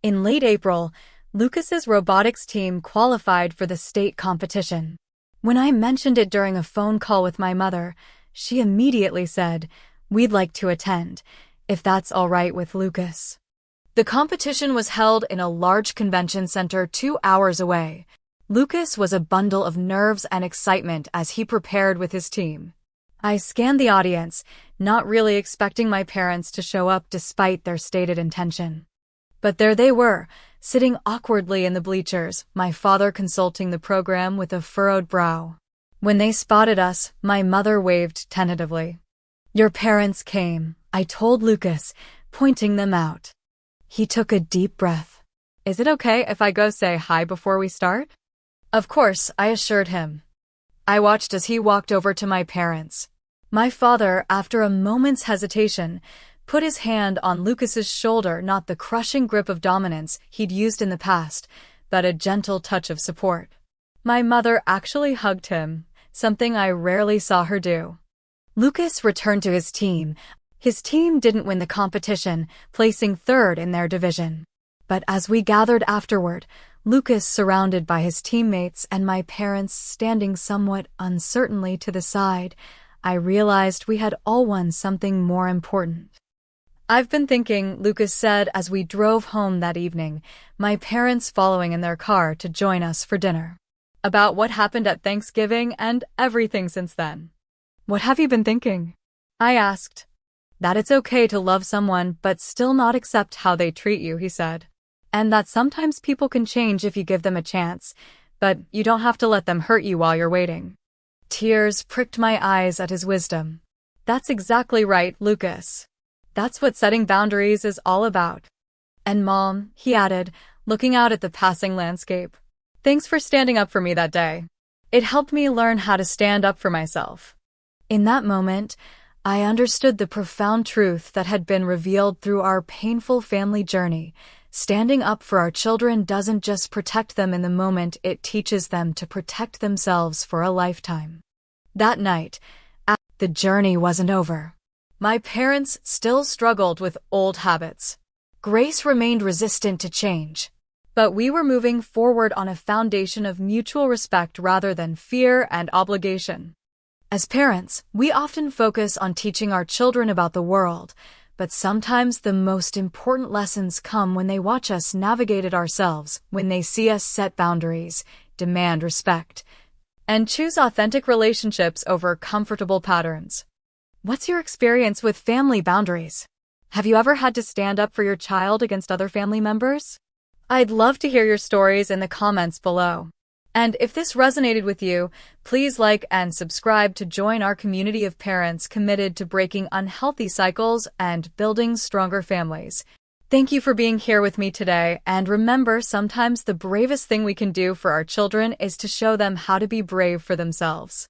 In late April, Lucas's robotics team qualified for the state competition. When I mentioned it during a phone call with my mother, she immediately said, "We'd like to attend, if that's all right with Lucas." The competition was held in a large convention center 2 hours away. Lucas was a bundle of nerves and excitement as he prepared with his team. I scanned the audience, not really expecting my parents to show up despite their stated intention. But there they were, sitting awkwardly in the bleachers, my father consulting the program with a furrowed brow. When they spotted us, my mother waved tentatively. "Your parents came," I told Lucas, pointing them out. He took a deep breath. "Is it okay if I go say hi before we start?" Of course, I assured him. I watched as he walked over to my parents. My father, after a moment's hesitation, put his hand on Lucas's shoulder, not the crushing grip of dominance he'd used in the past, but a gentle touch of support. My mother actually hugged him, something I rarely saw her do. Lucas returned to his team. His team didn't win the competition, placing third in their division. But as we gathered afterward, Lucas surrounded by his teammates and my parents standing somewhat uncertainly to the side, I realized we had all won something more important. "I've been thinking," Lucas said as we drove home that evening, my parents following in their car to join us for dinner, "about what happened at Thanksgiving and everything since then." "What have you been thinking?" I asked. "That it's okay to love someone but still not accept how they treat you," he said. "And that sometimes people can change if you give them a chance, but you don't have to let them hurt you while you're waiting." Tears pricked my eyes at his wisdom. "That's exactly right, Lucas. That's what setting boundaries is all about." "And Mom," he added, looking out at the passing landscape, "thanks for standing up for me that day. It helped me learn how to stand up for myself." In that moment, I understood the profound truth that had been revealed through our painful family journey. Standing up for our children doesn't just protect them in the moment, it teaches them to protect themselves for a lifetime. That night, the journey wasn't over. My parents still struggled with old habits. Grace remained resistant to change. But we were moving forward on a foundation of mutual respect rather than fear and obligation. As parents, we often focus on teaching our children about the world, but sometimes the most important lessons come when they watch us navigate it ourselves, when they see us set boundaries, demand respect, and choose authentic relationships over comfortable patterns. What's your experience with family boundaries? Have you ever had to stand up for your child against other family members? I'd love to hear your stories in the comments below. And if this resonated with you, please like and subscribe to join our community of parents committed to breaking unhealthy cycles and building stronger families. Thank you for being here with me today, and remember, sometimes the bravest thing we can do for our children is to show them how to be brave for themselves.